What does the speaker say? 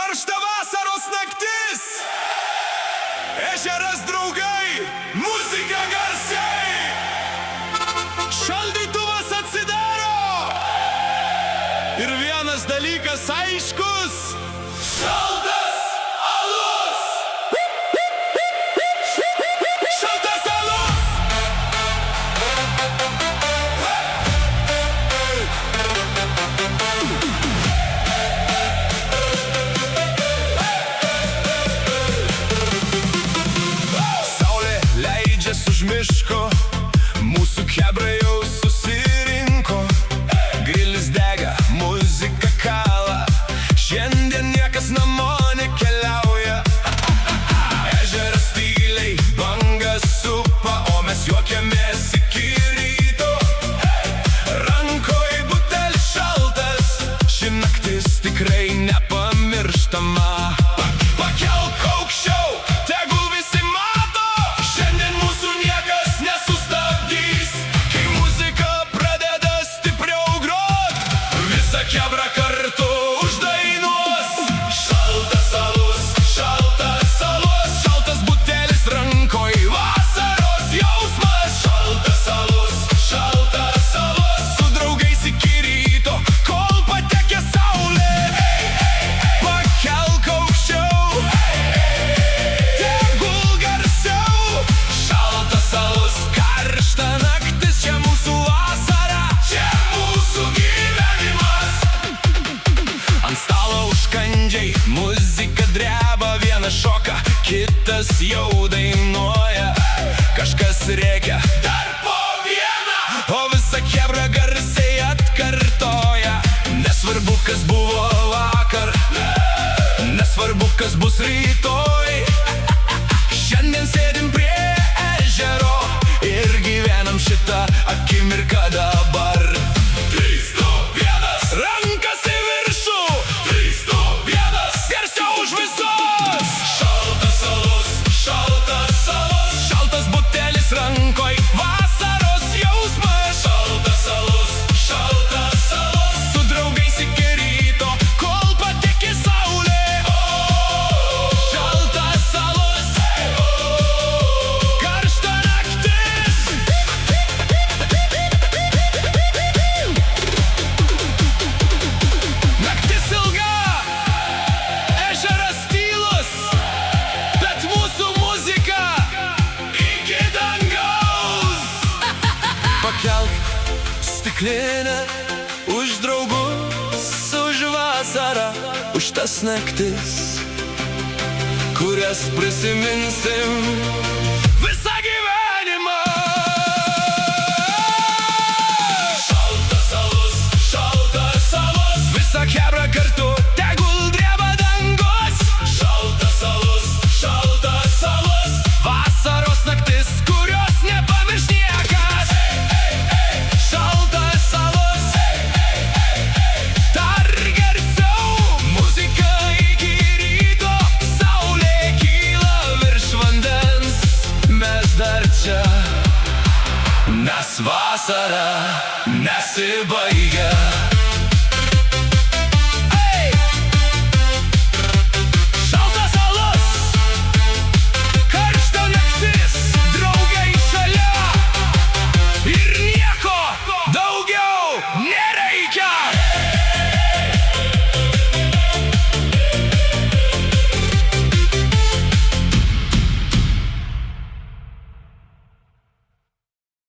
Karšta vasaros naktis, ežeras draugai, muzika garsiai, šaldytuvas atsidaro ir vienas dalykas aiškus - šaltas alus. Šaltas alus. Už miško mūsų chebra jau susirinko, grilis dega, muzika kala, šiandien niekas namo nekeliauja. Ežeras tyliai, bangas supa, o mes juokiamės iki ryto. Rankoj butelis šaltas, ši naktis tikrai nepamirštama. Pakelk aukščiau, tegul visi mato, šiandien mūsų niekas nesustabdys. Kai muzika pradeda stipriau grot, visa chebra kartu uždainuos. Šaltas alus, šaltas alus, šaltas butelis rankoj, vasaros jausmas. Šaltas alus, su draugais iki ryto, kol patekė saulė. Pakelk aukščiau, tegul garsiau. Šaltas alus, karšta naktis, čia mūsų vasara, čia mūsų gyvenimas. Ant stalo užkandžiai, muzika dreba, vienas šoka, kitas jau dainuoja. Kažkas rėkia, dar po vieną, o visa chebra garsiai atkartoja. Nesvarbu, kas buvo vakar, nesvarbu, kas bus rytoj. Šiandien sėdim prie ežero ir gyvenam šitą akimirką dabar. 3, 2, 1, rankas į viršų. 3, 2, 1, garsiau už visus. Šaltas alus, šaltas butelis rankoj, vasaros jausmas. Šaltas alus, su draugais iki ryto, kol patekė saulė. Šaltas alus, karšta naktis. Naktis ilga, ežeras tylus, bet mūsų muzika iki dangaus. Pakelk stiklinę už draugus, už vasarą, už tas naktis, kurias prisiminsim visą gyvenimą. Šaltas alus, visa chebra kartu, tegul dreba dangus. Šaltas alus, vasaros naktis, kurios nepamirš niekas. Šaltas alus, dar garsiau, muzika iki ryto, saulė kyla virš vandens, mes dar čia, nes vasara nesibaigia.